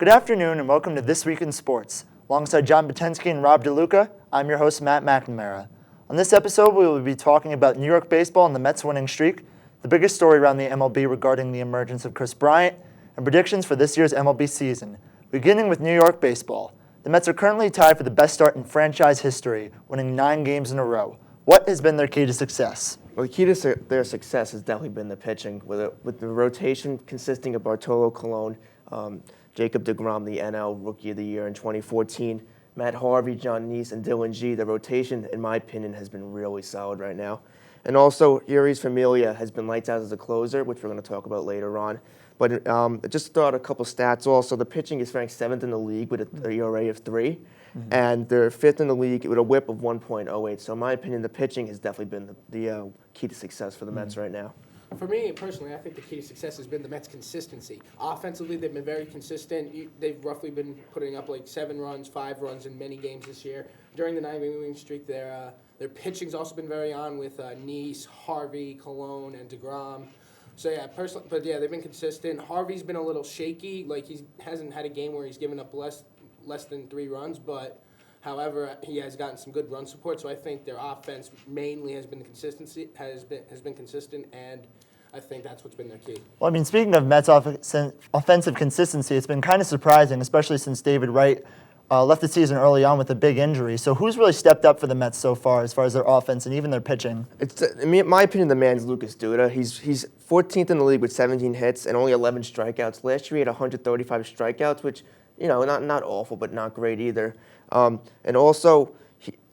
Good afternoon and welcome to This Week in Sports. Alongside John Butensky and Rob DeLuca, I'm your host Matt McNamara. On this episode, we will be talking about New York baseball and the Mets winning streak, the biggest story around the MLB regarding the emergence of Kris Bryant, and predictions for this year's MLB season. Beginning with New York baseball. The Mets are currently tied for the best start in franchise history, winning 9 games in a row. What has been their key to success? Well, the key to their success has definitely been the pitching, with the rotation consisting of Bartolo Colon, Jacob deGrom, the NL Rookie of the Year in 2014, Matt Harvey, John Neese, and Dylan G. The rotation, in my opinion, has been really solid right now. And also, Yuri's Familia has been lights out as a closer, which we're going to talk about later on. But just to throw out a couple stats also, the pitching is ranked 7th in the league with an ERA of 3, and they're 5th in the league with a whip of 1.08. So in my opinion, the pitching has definitely been the key to success for the Mets right now. For me, personally, I think the key to success has been the Mets' consistency. Offensively, they've been very consistent. They've roughly been putting up like 7 runs, 5 runs in many games this year. During the 9-game winning streak, their pitching's also been very on with Neese, Harvey, Colon, and deGrom. So yeah, personally, but yeah, they've been consistent. Harvey's been a little shaky. Like he hasn't had a game where he's given up less than 3 runs, but however, he has gotten some good run support. So I think their offense mainly has been consistent, and I think that's what's been their key. Well, I mean, speaking of Mets offensive consistency, it's been kind of surprising, especially since David Wright left the season early on with a big injury. So who's really stepped up for the Mets so far as their offense and even their pitching? In my opinion, the man's Lucas Duda. He's 14th in the league with 17 hits and only 11 strikeouts. Last year he had 135 strikeouts, which, not awful, but not great either. And also,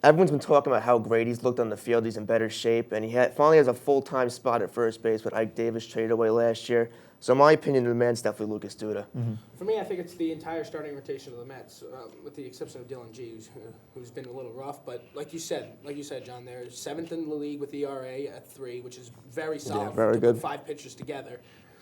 everyone's been talking about how great he's looked on the field. He's in better shape, and he finally has a full-time spot at first base with Ike Davis traded away last year. So in my opinion, the man's definitely Lucas Duda. For me, I think it's the entire starting rotation of the Mets, with the exception of Dylan G, who's been a little rough. But like you said, John, they're 7th in the league with ERA at 3, which is very solid. Yeah, very good. Put 5 pitchers together.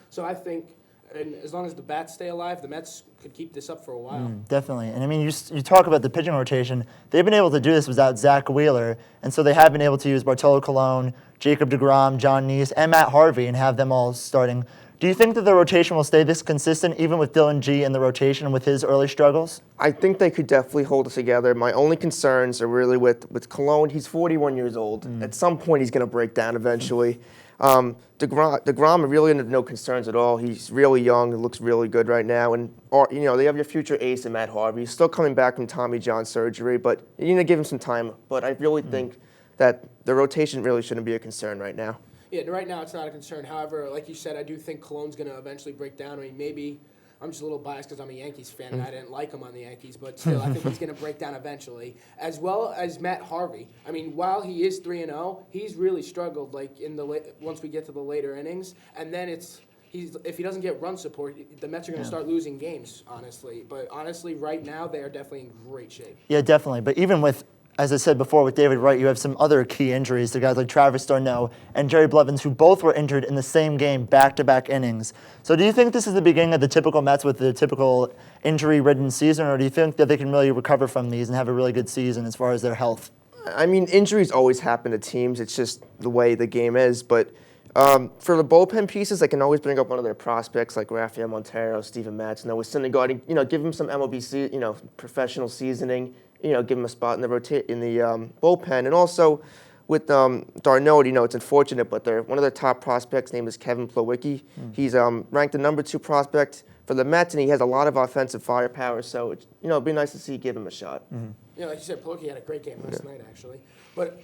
So I think, and as long as the bats stay alive, the Mets could keep this up for a while. Definitely. And I mean, you talk about the pitching rotation. They've been able to do this without Zach Wheeler, and so they have been able to use Bartolo Colon, Jacob deGrom, John Neese, and Matt Harvey and have them all starting. Do you think that the rotation will stay this consistent even with Dylan G in the rotation and with his early struggles? I think they could definitely hold it together. My only concerns are really with Colon. He's 41 years old. At some point, he's going to break down eventually. DeGrom really no concerns at all. He's really young. He looks really good right now. And they have your future ace in Matt Harvey. He's still coming back from Tommy John surgery, but you need to give him some time. But I really think that the rotation really shouldn't be a concern right now. Yeah, right now it's not a concern. However, like you said, I do think Colon's going to eventually break down. I mean, maybe I'm just a little biased because I'm a Yankees fan and I didn't like him on the Yankees, but still, I think he's going to break down eventually. As well as Matt Harvey. I mean, while he is 3-0, he's really struggled once we get to the later innings, and then if he doesn't get run support, the Mets are going to start losing games, honestly. But honestly, right now, they are definitely in great shape. Yeah, definitely. But even with, as I said before, with David Wright, you have some other key injuries to guys like Travis d'Arnaud and Jerry Blevins, who both were injured in the same game, back-to-back innings. So do you think this is the beginning of the typical Mets with the typical injury-ridden season, or do you think that they can really recover from these and have a really good season as far as their health? I mean, injuries always happen to teams. It's just the way the game is. But for the bullpen pieces, I can always bring up one of their prospects like Rafael Montero, Steven Matz, Noah Syndergaard. Give them some MLB, professional seasoning. Give him a spot in the bullpen. And also with d'Arnaud, it's unfortunate, but one of their top prospects' name is Kevin Plawecki. He's ranked the number 2 prospect for the Mets, and he has a lot of offensive firepower. So it'd be nice to see give him a shot. Yeah, like you said, Plawecki had a great game last night, actually. But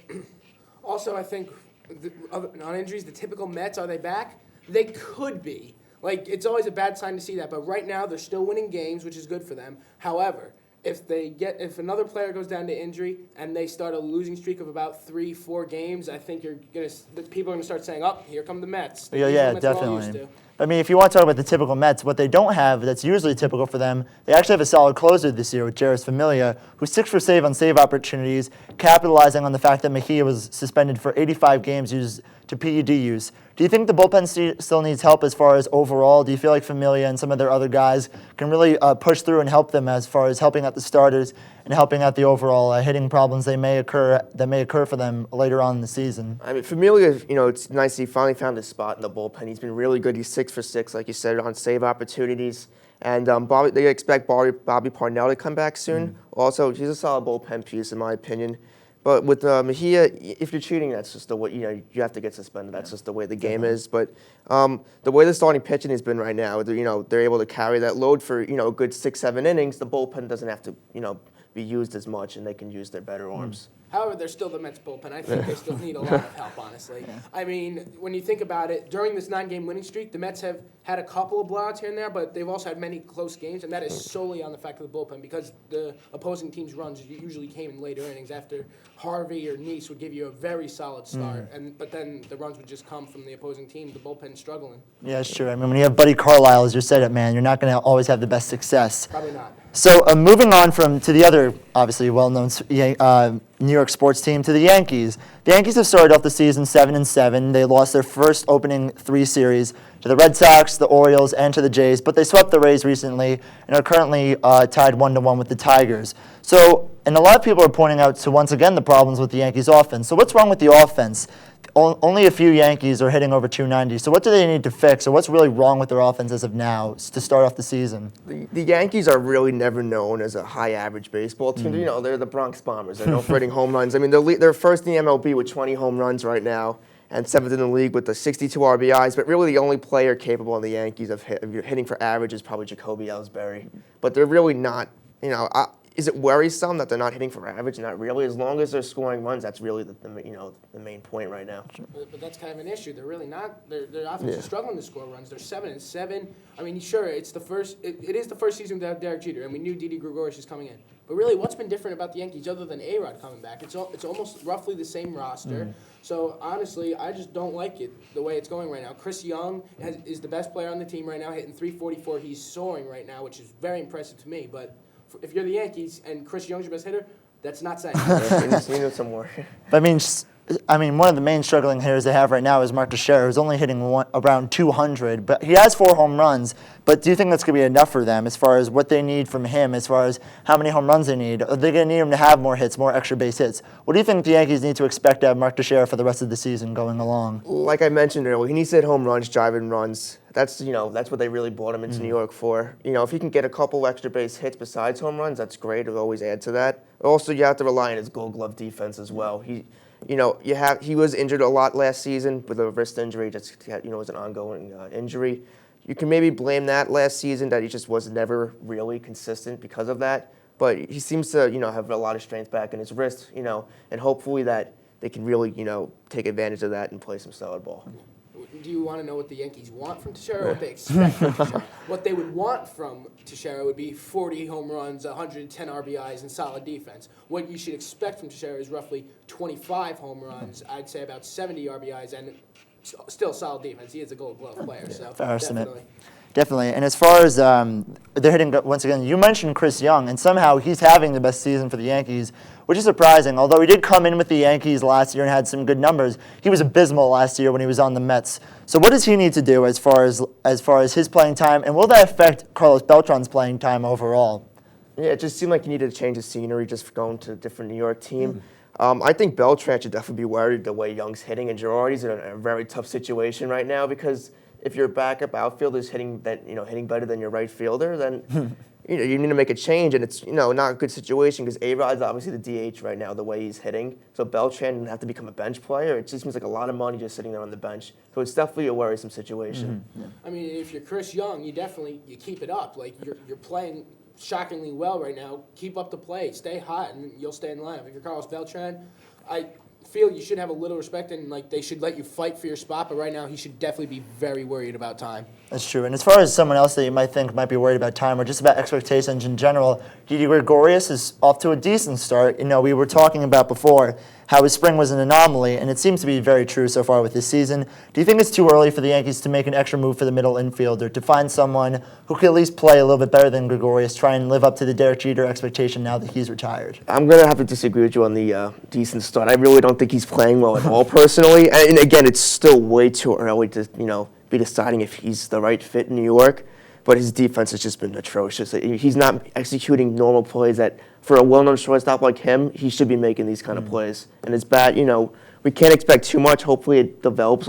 also, I think on injuries, the typical Mets, are they back? They could be. Like, it's always a bad sign to see that, but right now they're still winning games, which is good for them. However, if another player goes down to injury and they start a losing streak of about 3-4 games, I think people are gonna start saying, "Oh, here come the Mets." Yeah, definitely. I mean, if you want to talk about the typical Mets, what they don't have that's usually typical for them, they actually have a solid closer this year with Jeurys Familia, who's 6 for save on save opportunities, capitalizing on the fact that Mejia was suspended for 85 games used to PED use. Do you think the bullpen still needs help as far as overall? Do you feel like Familia and some of their other guys can really push through and help them as far as helping out the starters and helping out the overall hitting problems that may occur for them later on in the season. I mean, Familia, it's nice he finally found his spot in the bullpen. He's been really good. He's 6 for 6, like you said, on save opportunities. And they expect Bobby Parnell to come back soon. Also, he's a solid bullpen piece, in my opinion. But with Mejia, if you're cheating, that's just the way, you have to get suspended. That's just the way the game is. But the way the starting pitching has been right now, they're able to carry that load for, a good 6-7 innings. The bullpen doesn't have to, be used as much, and they can use their better arms. However, they're still the Mets bullpen. I think they still need a lot of help, honestly. I mean, when you think about it, during this 9-game winning streak, the Mets have had a couple of blowouts here and there, but they've also had many close games, and that is solely on the fact of the bullpen because the opposing team's runs usually came in later innings after Harvey or Neese would give you a very solid start, but then the runs would just come from the opposing team, the bullpen struggling. Yeah, it's true. I mean, when you have Buddy Carlisle as your setup man, you're not going to always have the best success. Probably not. So moving on to the other, obviously well-known New York sports team, to the Yankees. The Yankees have started off the season 7-7. They lost their first opening 3 series to the Red Sox, the Orioles, and to the Jays, but they swept the Rays recently and are currently tied 1-1 with the Tigers. So, and a lot of people are pointing out to, once again, the problems with the Yankees offense. So what's wrong with the offense? Only a few Yankees are hitting over 290. So what do they need to fix, or what's really wrong with their offense as of now to start off the season? The Yankees are really never known as a high-average baseball team. They're the Bronx Bombers. They're known for hitting home runs. I mean, they're first in the MLB with 20 home runs right now, and 7th in the league with the 62 RBIs. But really, the only player capable in the Yankees of hitting for average is probably Jacoby Ellsbury. But they're really not. Is it worrisome that they're not hitting for average? Not really. As long as they're scoring runs, that's really the main point right now. But that's kind of an issue. They're really not. Their offense is struggling to score runs. They're 7-7. I mean, sure, it's the first. It is the first season without Derek Jeter, and we knew Didi Gregorius is coming in. But really, what's been different about the Yankees other than A-Rod coming back? It's almost roughly the same roster. So honestly, I just don't like it the way it's going right now. Chris Young is the best player on the team right now, hitting .344. He's soaring right now, which is very impressive to me. But if you're the Yankees and Chris Young's your best hitter, that's not saying. We need some more. But I mean, one of the main struggling hitters they have right now is Mark Teixeira, who's only hitting around 200, but he has 4 home runs. But do you think that's going to be enough for them as far as what they need from him, as far as how many home runs they need? Are they going to need him to have more hits, more extra base hits? What do you think the Yankees need to expect out of Mark Teixeira for the rest of the season going along? Like I mentioned earlier, he needs to hit home runs, driving runs. That's what they really brought him into New York for. If he can get a couple extra base hits besides home runs, that's great. It'll always add to that. Also, you have to rely on his Gold Glove defense as well. He was injured a lot last season with a wrist injury. Just was an ongoing injury. You can maybe blame that last season that he just was never really consistent because of that. But he seems to have a lot of strength back in his wrist. And hopefully that they can really take advantage of that and play some solid ball. Do you want to know what the Yankees want from Teixeira or what they expect from Teixeira? What they would want from Teixeira would be 40 home runs, 110 RBIs, and solid defense. What you should expect from Teixeira is roughly 25 home runs, I'd say about 70 RBIs, and still solid defense. He is a Gold Glove player, so Definitely. And as far as they're hitting, once again, you mentioned Chris Young, and somehow he's having the best season for the Yankees, which is surprising. Although he did come in with the Yankees last year and had some good numbers, he was abysmal last year when he was on the Mets. So what does he need to do as far as his playing time, and will that affect Carlos Beltran's playing time overall? Yeah, it just seemed like he needed to change the scenery just going to a different New York team. I think Beltran should definitely be worried the way Young's hitting, and Girardi's in a very tough situation right now because if your backup outfielder is hitting better than your right fielder, then you need to make a change, and it's not a good situation because A-Rod's obviously the DH right now the way he's hitting. So Beltran would have to become a bench player. It just seems like a lot of money just sitting there on the bench. So it's definitely a worrisome situation. I mean, if you're Chris Young, you keep it up. Like you're playing shockingly well right now. Keep up the play, stay hot, and you'll stay in line. If you're Carlos Beltran, I feel you should have a little respect and they should let you fight for your spot, but right now he should definitely be very worried about time. That's true. And as far as someone else that you might think might be worried about time or just about expectations in general, Didi Gregorius is off to a decent start. We were talking about before how his spring was an anomaly, and it seems to be very true so far with this season. Do you think it's too early for the Yankees to make an extra move for the middle infielder, to find someone who could at least play a little bit better than Gregorius, try and live up to the Derek Jeter expectation now that he's retired? I'm going to have to disagree with you on the decent start. I really don't think he's playing well at all personally. And again, it's still way too early to be deciding if he's the right fit in New York. but his defense has just been atrocious. He's not executing normal plays that, for a well-known shortstop like him, he should be making these kind of plays. And his bat, we can't expect too much. Hopefully it develops,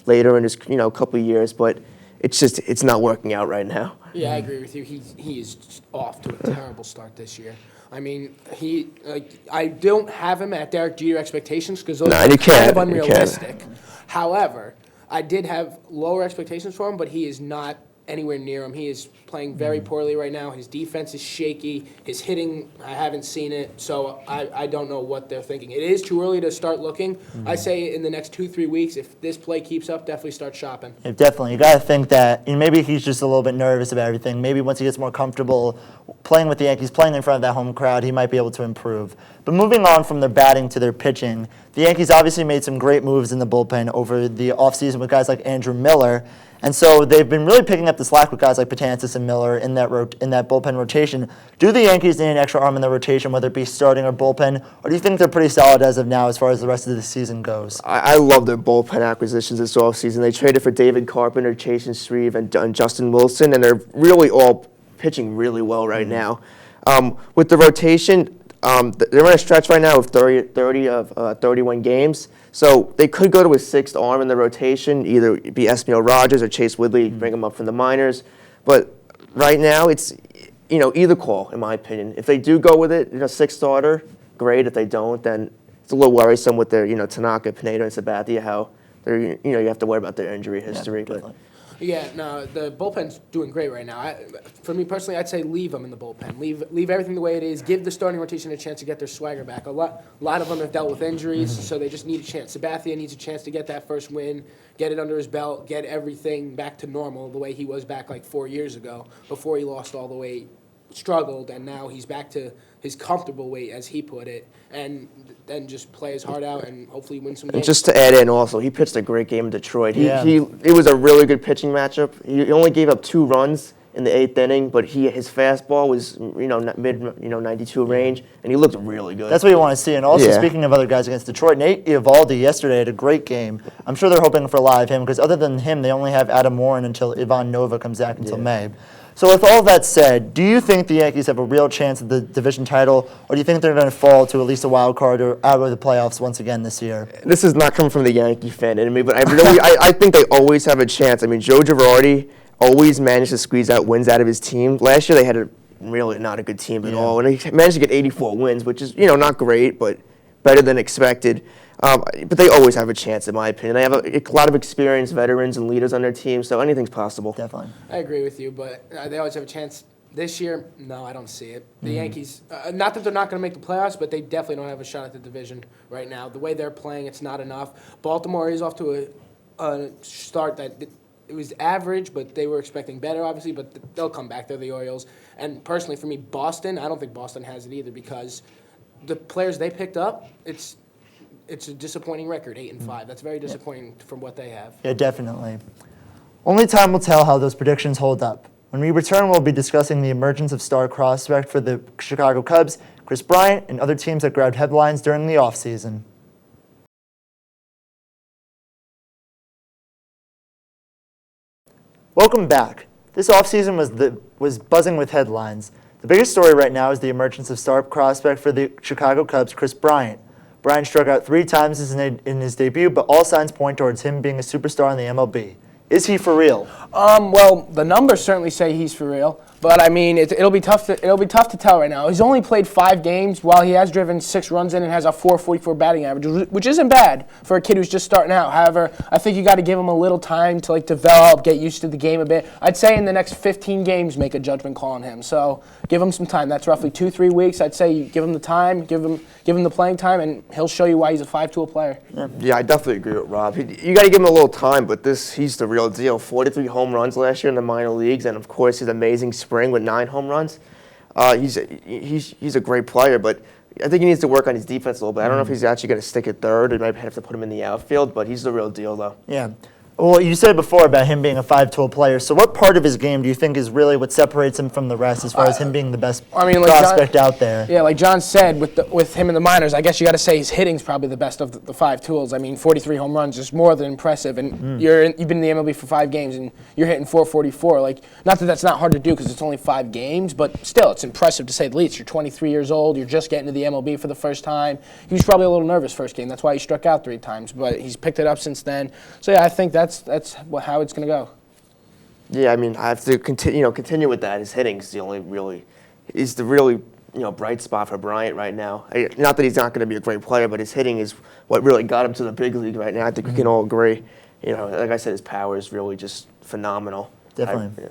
later in his, couple of years, but it's not working out right now. Yeah, I agree with you. He is off to a terrible start this year. I mean, I don't have him at Derek Jeter expectations because those are kind of unrealistic. However, I did have lower expectations for him, but he is not anywhere near him. He is playing very poorly right now. His defense is shaky. His hitting, I haven't seen it, so I don't know what they're thinking. It is too early to start looking. I say in the next 2-3 weeks, if this play keeps up, definitely start shopping. Yeah, definitely. You got to think that maybe he's just a little bit nervous about everything. Maybe once he gets more comfortable playing with the Yankees, playing in front of that home crowd, he might be able to improve. But moving on from their batting to their pitching, the Yankees obviously made some great moves in the bullpen over the offseason with guys like Andrew Miller. And so they've been really picking up the slack with guys like Butensky and Miller in that bullpen rotation. Do the Yankees need an extra arm in the rotation, whether it be starting or bullpen, or do you think they're pretty solid as of now as far as the rest of the season goes? I love their bullpen acquisitions this offseason. They traded for David Carpenter, Chasen Shreve, and Justin Wilson, and they're really all pitching really well right now. With the rotation, they're in a stretch right now of 30 of 31 games. So they could go to a sixth arm in the rotation, either be Esmail Rogers or Chase Woodley, bring him up from the minors. But right now, it's either call, in my opinion. If they do go with it, sixth starter, great. If they don't, then it's a little worrisome with their Tanaka, Pineda, and Sabathia, how they're you have to worry about their injury history. Yeah, but Yeah, no, the bullpen's doing great right now. For me personally, I'd say leave them in the bullpen. Leave everything the way it is. Give the starting rotation a chance to get their swagger back. A lot of them have dealt with injuries, so they just need a chance. Sabathia needs a chance to get that first win, get it under his belt, get everything back to normal the way he was back like 4 years ago before he lost all the weight, struggled, and now he's back to his comfortable weight, as he put it, and then just play his heart out and hopefully win some games. And just to add in also, he pitched a great game in Detroit. It was a really good pitching matchup. He only gave up 2 runs in the 8th inning, but his fastball was mid 92 range, and he looked really good. That's what you want to see. And also, speaking of other guys against Detroit, Nate Eovaldi yesterday had a great game. I'm sure they're hoping for a lot of him because other than him, they only have Adam Warren until Ivan Nova comes back until May. So with all that said, do you think the Yankees have a real chance at the division title, or do you think they're going to fall to at least a wild card or out of the playoffs once again this year? This is not coming from the Yankee fan in me, but I think they always have a chance. I mean, Joe Girardi always managed to squeeze out wins out of his team. Last year they had really not a good team at all, and he managed to get 84 wins, which is not great, but better than expected. But they always have a chance, in my opinion. They have a lot of experienced veterans and leaders on their team, so anything's possible. Definitely. I agree with you, but they always have a chance. This year, no, I don't see it. The Yankees, not that they're not going to make the playoffs, but they definitely don't have a shot at the division right now. The way they're playing, it's not enough. Baltimore is off to a start that it was average, but they were expecting better, obviously, but they'll come back. They're the Orioles. And personally, for me, Boston, I don't think Boston has it either because the players they picked up, it's a disappointing record, 8-5. That's very disappointing from what they have. Yeah, definitely. Only time will tell how those predictions hold up. When we return, we'll be discussing the emergence of star prospect for the Chicago Cubs, Kris Bryant, and other teams that grabbed headlines during the offseason. Welcome back. This offseason was buzzing with headlines. The biggest story right now is the emergence of star prospect for the Chicago Cubs, Kris Bryant. Bryant struck out 3 times in his debut, but all signs point towards him being a superstar in the MLB. Is he for real? Well, the numbers certainly say he's for real, but I mean, it'll be tough to tell right now. He's only played 5 games, while he has driven 6 runs in and has a .444 batting average, which isn't bad for a kid who's just starting out. However, I think you got to give him a little time to develop, get used to the game a bit. I'd say in the next 15 games, make a judgment call on him. So give him some time. That's roughly 2-3 weeks. I'd say you give him the time, give him the playing time, and he'll show you why he's a 5-tool player. Yeah, I definitely agree with Rob. You got to give him a little time, but he's the real deal. 43 home runs last year in the minor leagues, and of course his amazing spring with 9 home runs. He's a great player, but I think he needs to work on his defense a little bit. I don't know if he's actually going to stick at third. They might have to put him in the outfield, but he's the real deal, though. Yeah. Well, you said before about him being a five-tool player. So what part of his game do you think is really what separates him from the rest as far as him being the best prospect out there? Yeah, like John said, with him in the minors, I guess you got to say his hitting's probably the best of the five tools. I mean, 43 home runs is more than impressive, and you've been in the MLB for 5 games, and you're hitting 444. Like, not that that's not hard to do because it's only 5 games, but still, it's impressive to say the least. You're 23 years old. You're just getting to the MLB for the first time. He was probably a little nervous first game. That's why he struck out 3 times, but he's picked it up since then. So yeah, I think that's how it's going to go. Yeah, I mean, I have to continue with that. His hitting's the really bright spot for Bryant right now. Not that he's not going to be a great player, but his hitting is what really got him to the big league right now. I think we can all agree. Like I said, his power is really just phenomenal. Definitely.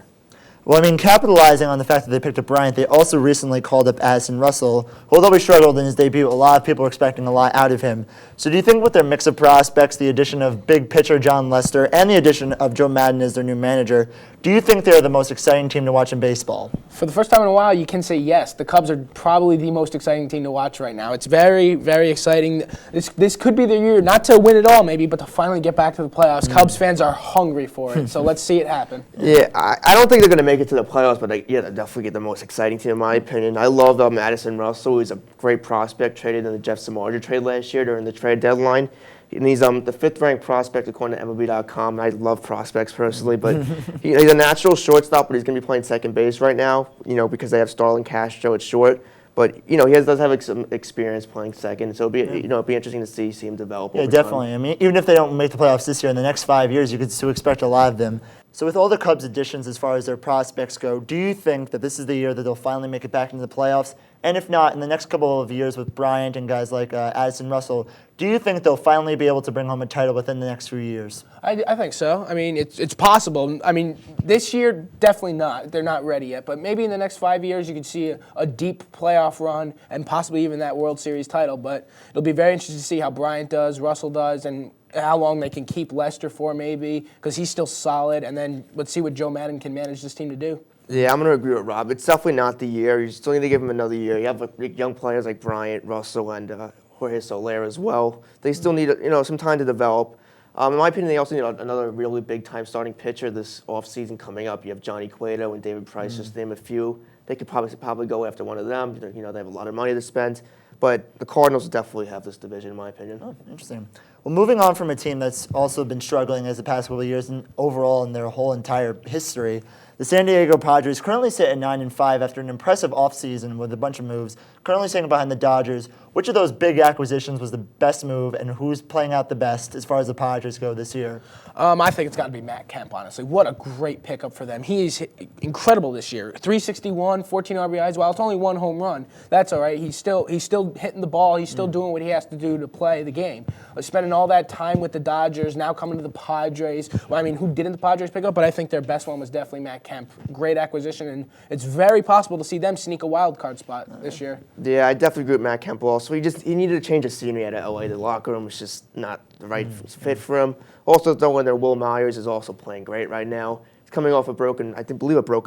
Well, I mean, capitalizing on the fact that they picked up Bryant, they also recently called up Addison Russell, who, although he struggled in his debut, a lot of people are expecting a lot out of him. So do you think with their mix of prospects, the addition of big pitcher John Lester, and the addition of Joe Madden as their new manager, do you think they're the most exciting team to watch in baseball? For the first time in a while, you can say yes. The Cubs are probably the most exciting team to watch right now. It's very, very exciting. This could be their year, not to win it all maybe, but to finally get back to the playoffs. Cubs fans are hungry for it, so let's see it happen. Yeah, I don't think they're going to make it to the playoffs, but they're definitely the most exciting team in my opinion. I love Addison Russell. He's a great prospect, traded in the Jeff Samardzija trade last year during the trade deadline. And he's the 5th-ranked prospect according to MLB.com. I love prospects personally, but he's a natural shortstop, but he's going to be playing second base right now, because they have Starlin Castro at short. But he does have some experience playing second, so it'll be interesting to see him develop. Yeah, definitely. Time. I mean, even if they don't make the playoffs this year, in the next 5 years, you could still expect a lot of them. So with all the Cubs additions as far as their prospects go, do you think that this is the year that they'll finally make it back into the playoffs? And if not, in the next couple of years with Bryant and guys like Addison Russell, do you think they'll finally be able to bring home a title within the next few years? I think so. I mean, it's possible. I mean, this year, definitely not. They're not ready yet. But maybe in the next 5 years, you could see a deep playoff run and possibly even that World Series title. But it'll be very interesting to see how Bryant does, Russell does, and how long they can keep Lester for maybe, because he's still solid. And then let's see what Joe Madden can manage this team to do. Yeah, I'm going to agree with Rob. It's definitely not the year. You still need to give him another year. You have young players like Bryant, Russell, and Jorge Soler as well. They still need some time to develop. In my opinion, they also need another really big-time starting pitcher this offseason coming up. You have Johnny Cueto and David Price, just to name a few. They could probably go after one of them. They have a lot of money to spend. But the Cardinals definitely have this division, in my opinion. Oh, interesting. Well, moving on from a team that's also been struggling as the past couple of years and overall in their whole entire history, the San Diego Padres currently sit at 9-5 after an impressive offseason with a bunch of moves, currently sitting behind the Dodgers. Which of those big acquisitions was the best move, and who's playing out the best as far as the Padres go this year? I think it's got to be Matt Kemp, honestly. What a great pickup for them. He's incredible this year. 361, 14 RBIs. While it's only 1 home run, that's all right. He's still hitting the ball. He's still doing what he has to do to play the game. Spending all that time with the Dodgers, now coming to the Padres. Well, I mean, who didn't the Padres pick up? But I think their best one was definitely Matt Kemp. Great acquisition, and it's very possible to see them sneak a wild card spot this year. Yeah, I definitely agree with Matt Kemp also. He needed to change the scenery out of LA. The locker room was just not the right fit for him. Also throwing in there, Will Myers is also playing great right now. He's coming off a broken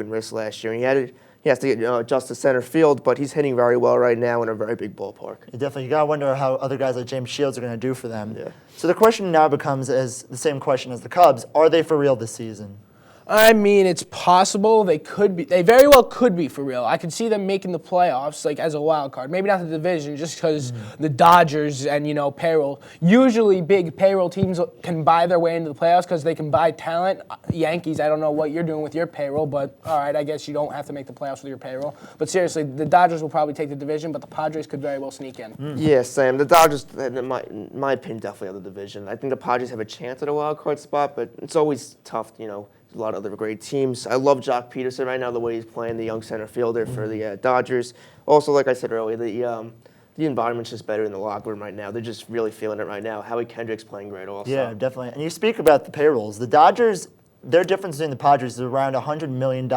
wrist last year. And he has to adjust to center field, but he's hitting very well right now in a very big ballpark. Yeah, definitely. You got to wonder how other guys like James Shields are going to do for them. Yeah. So the question now becomes as the same question as the Cubs. Are they for real this season? I mean, it's possible they could be. They very well could be for real. I could see them making the playoffs, like as a wild card. Maybe not the division, just because the Dodgers and payroll. Usually, big payroll teams can buy their way into the playoffs because they can buy talent. Yankees, I don't know what you're doing with your payroll, but all right, I guess you don't have to make the playoffs with your payroll. But seriously, the Dodgers will probably take the division, but the Padres could very well sneak in. Yeah, Sam. The Dodgers, in my opinion, definitely have the division. I think the Padres have a chance at a wild card spot, but it's always tough, a lot of other great teams. I love Jock Peterson right now, the way he's playing, the young center fielder for the Dodgers. Also, like I said earlier, the environment's just better in the locker room right now. They're just really feeling it right now. Howie Kendrick's playing great also. Yeah, definitely. And you speak about the payrolls. The Dodgers, their difference between the Padres is around $100 million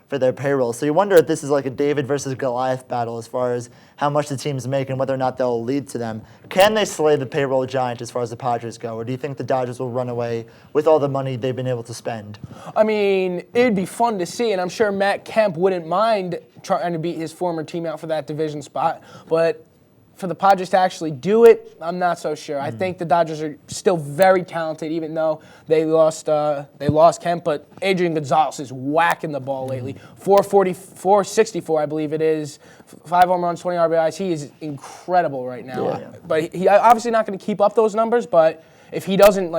for their payroll. So you wonder if this is like a David versus Goliath battle as far as how much the teams make and whether or not they'll lead to them. Can they slay the payroll giant as far as the Padres go, or do you think the Dodgers will run away with all the money they've been able to spend? I mean, it'd be fun to see, and I'm sure Matt Kemp wouldn't mind trying to beat his former team out for that division spot, but for the Padres to actually do it, I'm not so sure. I think the Dodgers are still very talented, even though they lost Kemp. But Adrian Gonzalez is whacking the ball lately. 464, I believe it is. 5 home runs, 20 RBIs. He is incredible right now. Yeah. But he obviously not going to keep up those numbers. But if he doesn't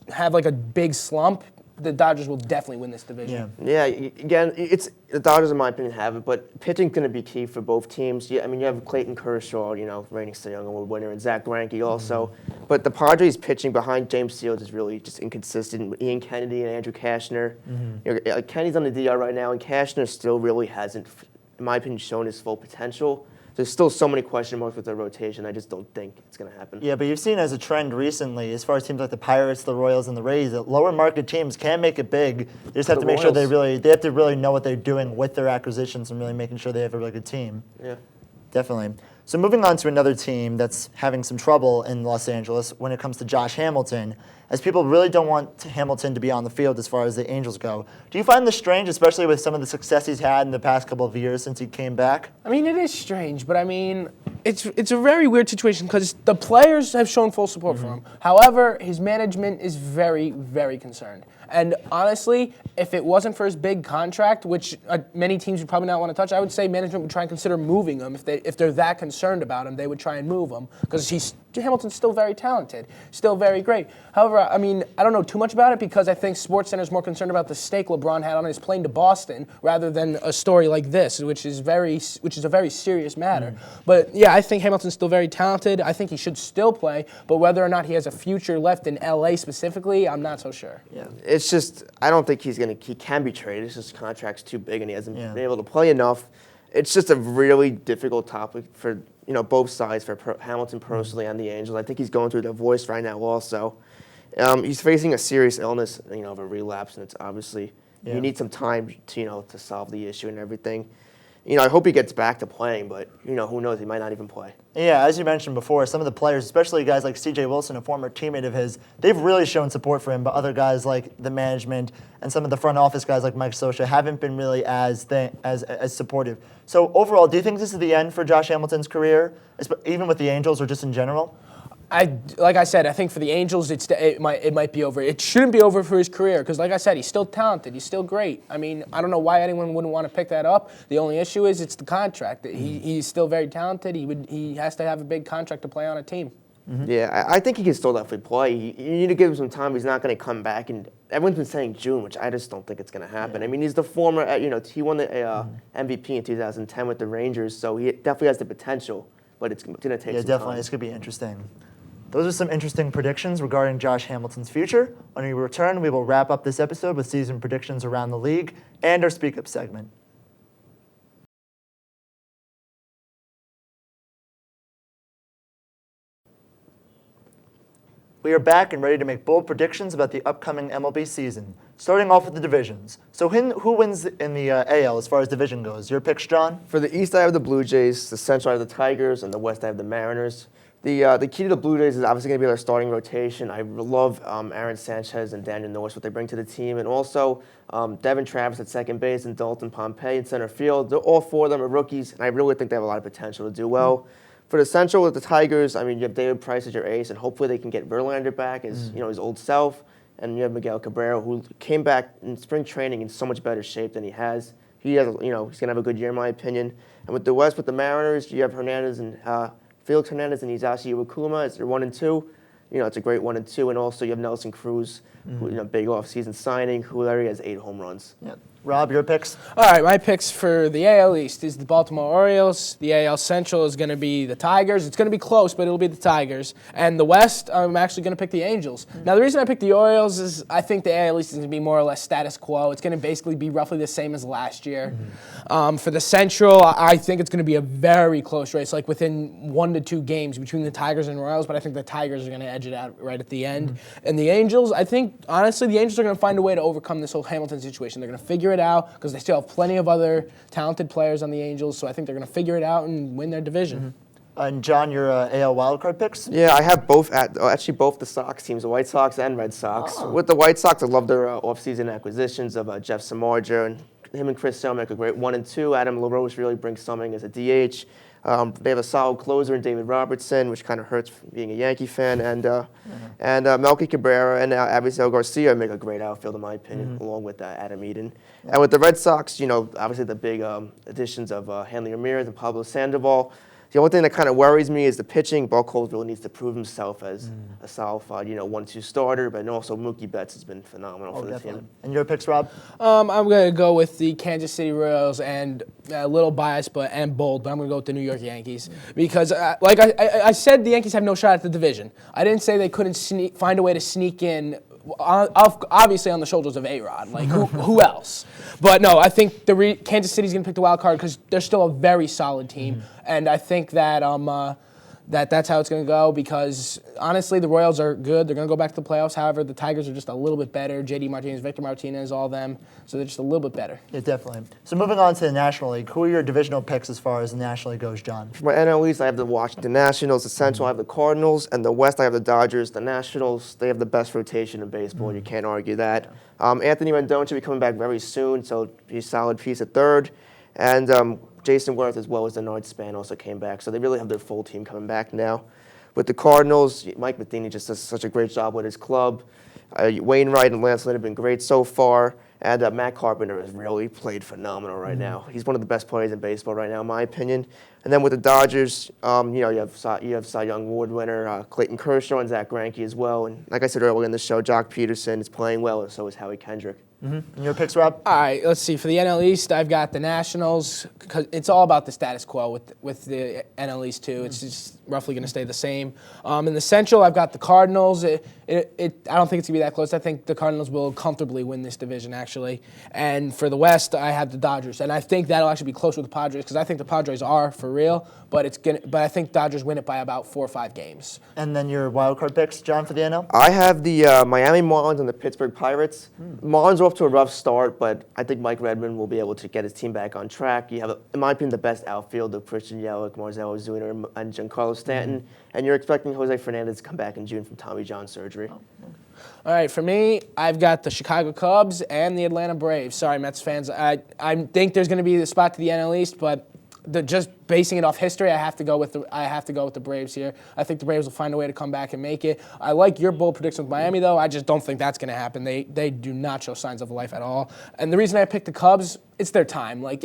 have a big slump, the Dodgers will definitely win this division. Yeah, again, it's the Dodgers, in my opinion, have it, but pitching's going to be key for both teams. Yeah, I mean, you have Clayton Kershaw, reigning Cy Young Award winner, and Zach Greinke also. But the Padres' pitching behind James Shields is really just inconsistent. With Ian Kennedy and Andrew Kashner. Kennedy's on the DL right now, and Kashner still really hasn't, in my opinion, shown his full potential. There's still so many question marks with their rotation. I just don't think it's going to happen. Yeah, but you've seen as a trend recently, as far as teams like the Pirates, the Royals, and the Rays, that lower market teams can make it big. They just have to make sure they have to really know what they're doing with their acquisitions and really making sure they have a really good team. Yeah. Definitely. So moving on to another team that's having some trouble in Los Angeles when it comes to Josh Hamilton, as people really don't want Hamilton to be on the field as far as the Angels go. Do you find this strange, especially with some of the success he's had in the past couple of years since he came back? I mean, it is strange, but I mean, it's a very weird situation because the players have shown full support for him. However, his management is very, very concerned. And honestly, if it wasn't for his big contract, which many teams would probably not want to touch, I would say management would try and consider moving him. If they're that concerned about him, they would try and move him because Hamilton's still very talented, still very great. However, I mean, I don't know too much about it because I think SportsCenter is more concerned about the stake LeBron had on his plane to Boston rather than a story like this, which is a very serious matter. But yeah, I think Hamilton's still very talented. I think he should still play, but whether or not he has a future left in LA specifically, I'm not so sure. Yeah. It's just, I don't think he can be traded. It's just his contract's too big and he hasn't been able to play enough. It's just a really difficult topic for both sides, for Hamilton personally and the Angels. I think he's going through a divorce right now also. He's facing a serious illness, of a relapse, and it's obviously you need some time to solve the issue and everything. I hope he gets back to playing, but who knows? He might not even play. Yeah, as you mentioned before, some of the players, especially guys like C.J. Wilson, a former teammate of his, they've really shown support for him. But other guys like the management and some of the front office guys like Mike Scioscia haven't been really as supportive. So overall, do you think this is the end for Josh Hamilton's career, even with the Angels or just in general? Like I said, I think for the Angels, it might be over. It shouldn't be over for his career because, like I said, he's still talented. He's still great. I mean, I don't know why anyone wouldn't want to pick that up. The only issue is it's the contract. He's still very talented. He has to have a big contract to play on a team. Yeah, I think he can still definitely play. You need to give him some time. He's not going to come back. And everyone's been saying June, which I just don't think it's going to happen. I mean, he's the former, he won the MVP in 2010 with the Rangers, so he definitely has the potential. But it's going to take some time. Yeah, definitely. It's going to be interesting. Those are some interesting predictions regarding Josh Hamilton's future. When we return, we will wrap up this episode with season predictions around the league and our Speak Up segment. We are back and ready to make bold predictions about the upcoming MLB season, starting off with the divisions. So who wins in the AL as far as division goes? Your picks, John? For the East, I have the Blue Jays. The Central, I have the Tigers. And the West, I have the Mariners. The key to the Blue Jays is obviously going to be their starting rotation. I love Aaron Sanchez and Daniel Norris, what they bring to the team. And also Devin Travis at second base and Dalton Pompey in center field. All four of them are rookies, and I really think they have a lot of potential to do well. For the Central with the Tigers, I mean, you have David Price as your ace, and hopefully they can get Verlander back as his old self. And you have Miguel Cabrera, who came back in spring training in so much better shape than he has. He's going to have a good year, in my opinion. And with the West, with the Mariners, you have Hernandez and Felix Hernandez and Hisashi Iwakuma as their 1 and 2. It's a great 1 and 2. And also you have Nelson Cruz, who, big off-season signing, who already has 8 home runs. Yeah. Rob, your picks? All right, my picks for the AL East is the Baltimore Orioles. The AL Central is going to be the Tigers. It's going to be close, but it'll be the Tigers. And the West, I'm actually going to pick the Angels. Now, the reason I picked the Orioles is I think the AL East is going to be more or less status quo. It's going to basically be roughly the same as last year. For the Central, I think it's going to be a very close race, like within 1 to 2 games between the Tigers and Royals, but I think the Tigers are going to edge it out right at the end. And the Angels, I think, honestly, the Angels are going to find a way to overcome this whole Hamilton situation. They're going to figure it out because they still have plenty of other talented players on the Angels, so I think they're going to figure it out and win their division. And John, your AL wildcard picks? Yeah, I have both both the Sox teams, the White Sox and Red Sox. With the White Sox, I love their offseason acquisitions of Jeff Samardzija, and him and Chris Sale make a great 1 and 2. Adam LaRoche really brings something as a DH. They have a solid closer in David Robertson, which kind of hurts being a Yankee fan, and Melky Cabrera and Abigail Garcia make a great outfield, in my opinion, along with Adam Eden. And with the Red Sox, obviously the big additions of Hanley Ramirez and Pablo Sandoval. The only thing that kind of worries me is the pitching. Buchholz really needs to prove himself as a solidified, 1-2 starter, but also Mookie Betts has been phenomenal for the team. And your picks, Rob? I'm going to go with the Kansas City Royals, and a little biased and bold, but I'm going to go with the New York Yankees because, like I said, the Yankees have no shot at the division. I didn't say they couldn't find a way to sneak in, obviously on the shoulders of A-Rod. Like, who else? But no, I think Kansas City's going to pick the wild card because they're still a very solid team, and I think that that's how it's going to go because, honestly, the Royals are good. They're going to go back to the playoffs. However, the Tigers are just a little bit better. J.D. Martinez, Victor Martinez, all them. So they're just a little bit better. Yeah, definitely. So moving on to the National League, who are your divisional picks as far as the National League goes, John? For my NL East, I have the Washington Nationals. The Central, I have the Cardinals. And the West, I have the Dodgers. The Nationals, they have the best rotation in baseball. You can't argue that. Anthony Rendon should be coming back very soon, so he's a solid piece at third. And Jason Worth, as well as Denard Span, also came back. So they really have their full team coming back now. With the Cardinals, Mike Matheny just does such a great job with his club. Wainwright and Lance Lynn have been great so far. And Matt Carpenter has really played phenomenal right now. He's one of the best players in baseball right now, in my opinion. And then with the Dodgers, you have Cy Young Award winner Clayton Kershaw and Zach Greinke as well. And like I said earlier in the show, Jock Peterson is playing well, and so is Howie Kendrick. And your picks, Rob? All right, let's see. For the NL East, I've got the Nationals because it's all about the status quo with the NL East too. It's just roughly going to stay the same. In the Central, I've got the Cardinals. I don't think it's going to be that close. I think the Cardinals will comfortably win this division, actually. And for the West, I have the Dodgers, and I think that'll actually be close with the Padres because I think the Padres are for real. But I think Dodgers win it by about 4 or 5 games. And then your wild card picks, John, for the NL? I have the Miami Marlins and the Pittsburgh Pirates. Marlins are off to a rough start, but I think Mike Redmond will be able to get his team back on track. You have, in my opinion, the best outfield of Christian Yelich, Marcell Ozuna, and Giancarlo Stanton. And you're expecting Jose Fernandez to come back in June from Tommy John surgery. All right, for me, I've got the Chicago Cubs and the Atlanta Braves. Sorry, Mets fans. I think there's going to be the spot to the NL East, but just basing it off history, I have to go with the Braves here. I think the Braves will find a way to come back and make it. I like your bold prediction with Miami, though. I just don't think that's going to happen. They do not show signs of life at all. And the reason I picked the Cubs, it's their time. Like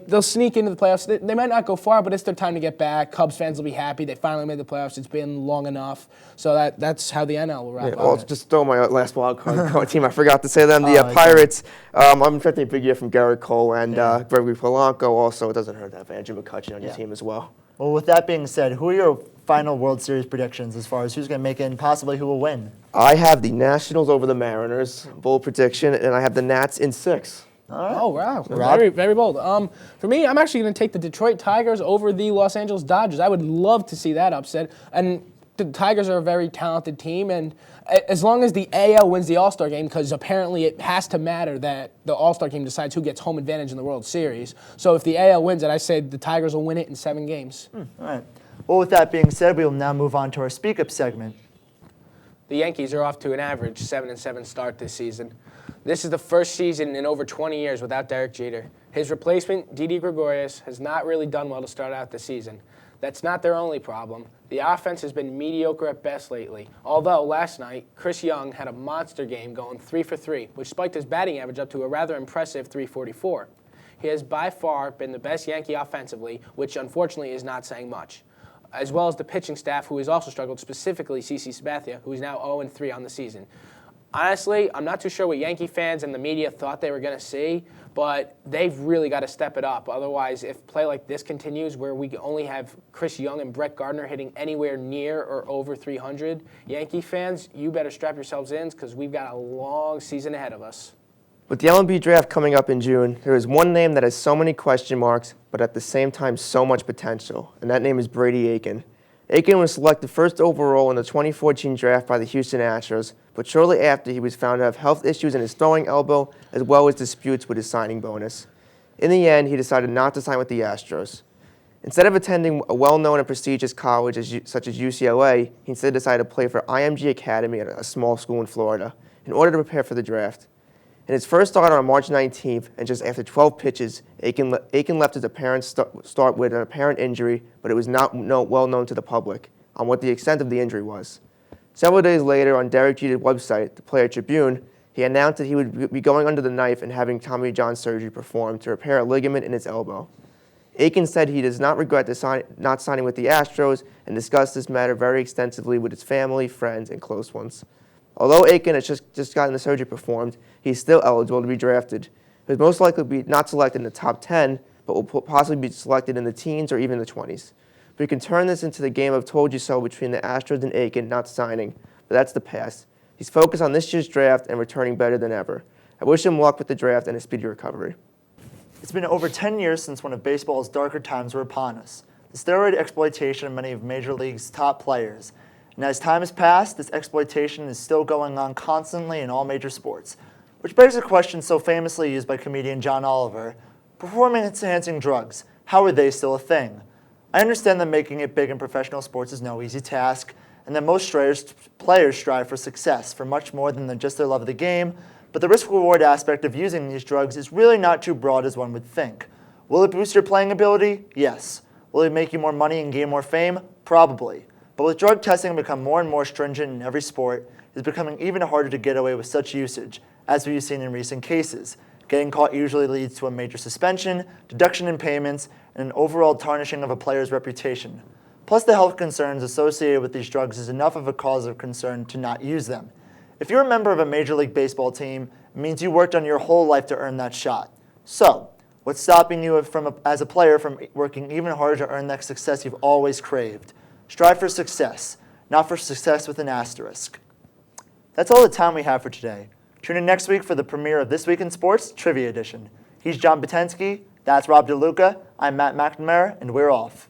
they'll sneak into the playoffs. They might not go far, but it's their time to get back. Cubs fans will be happy. They finally made the playoffs. It's been long enough. So that's how the NL will wrap up. Well, just throw my last wild card team. I forgot to say them. The Pirates. I'm expecting a big year from Garrett Cole and Gregory Polanco. Also, it doesn't hurt to have Andrew McCutchen on your team as well. Well, with that being said, who are your final World Series predictions as far as who's going to make it and possibly who will win? I have the Nationals over the Mariners, bold prediction, and I have the Nats in 6. All right. Oh, wow. Very, very bold. For me, I'm actually going to take the Detroit Tigers over the Los Angeles Dodgers. I would love to see that upset. And the Tigers are a very talented team, and as long as the AL wins the All-Star game, because apparently it has to matter that the All-Star game decides who gets home advantage in the World Series. So if the AL wins it, I say the Tigers will win it in 7 games. All right. Well, with that being said, we will now move on to our Speak Up segment. The Yankees are off to an average 7-7 start this season. This is the first season in over 20 years without Derek Jeter. His replacement, Didi Gregorius, has not really done well to start out the season. That's not their only problem. The offense has been mediocre at best lately, although last night, Chris Young had a monster game going 3 for 3, which spiked his batting average up to a rather impressive 344. He has by far been the best Yankee offensively, which unfortunately is not saying much, as well as the pitching staff, who has also struggled, specifically CC Sabathia, who is now 0-3 on the season. Honestly, I'm not too sure what Yankee fans and the media thought they were going to see, but they've really got to step it up. Otherwise, if play like this continues, where we only have Chris Young and Brett Gardner hitting anywhere near or over 300, Yankee fans, you better strap yourselves in because we've got a long season ahead of us. With the MLB draft coming up in June, there is one name that has so many question marks, but at the same time so much potential, and that name is Brady Aiken. Aiken was selected first overall in the 2014 draft by the Houston Astros, but shortly after he was found to have health issues in his throwing elbow as well as disputes with his signing bonus. In the end, he decided not to sign with the Astros. Instead of attending a well-known and prestigious college such as UCLA, he instead decided to play for IMG Academy at a small school in Florida in order to prepare for the draft. In his first start on March 19th, and just after 12 pitches, Aiken left his apparent start with an apparent injury, but it was not well known to the public on what the extent of the injury was. Several days later, on Derek Jeter's website, the Player Tribune, he announced that he would be going under the knife and having Tommy John surgery performed to repair a ligament in his elbow. Aiken said he does not regret not signing with the Astros and discussed this matter very extensively with his family, friends, and close ones. Although Aiken has just gotten the surgery performed, he's still eligible to be drafted. He will most likely be not selected in the top 10, but will possibly be selected in the teens or even the 20s. We can turn this into the game of told you so between the Astros and Aiken not signing, but that's the past. He's focused on this year's draft and returning better than ever. I wish him luck with the draft and a speedy recovery. It's been over 10 years since one of baseball's darker times were upon us. The steroid exploitation of many of Major League's top players. And as time has passed, this exploitation is still going on constantly in all major sports. Which begs a question so famously used by comedian John Oliver: performance-enhancing drugs, how are they still a thing? I understand that making it big in professional sports is no easy task, and that most players strive for success, for much more than just their love of the game, but the risk-reward aspect of using these drugs is really not too broad as one would think. Will it boost your playing ability? Yes. Will it make you more money and gain more fame? Probably. But with drug testing become more and more stringent in every sport, it's becoming even harder to get away with such usage, as we've seen in recent cases. Getting caught usually leads to a major suspension, deduction in payments, and an overall tarnishing of a player's reputation. Plus, the health concerns associated with these drugs is enough of a cause of concern to not use them. If you're a member of a Major League Baseball team, it means you worked on your whole life to earn that shot. So, what's stopping you as a player from working even harder to earn that success you've always craved? Strive for success, not for success with an asterisk. That's all the time we have for today. Tune in next week for the premiere of This Week in Sports Trivia Edition. He's John Butensky, that's Rob DeLuca, I'm Matt McNamara, and we're off.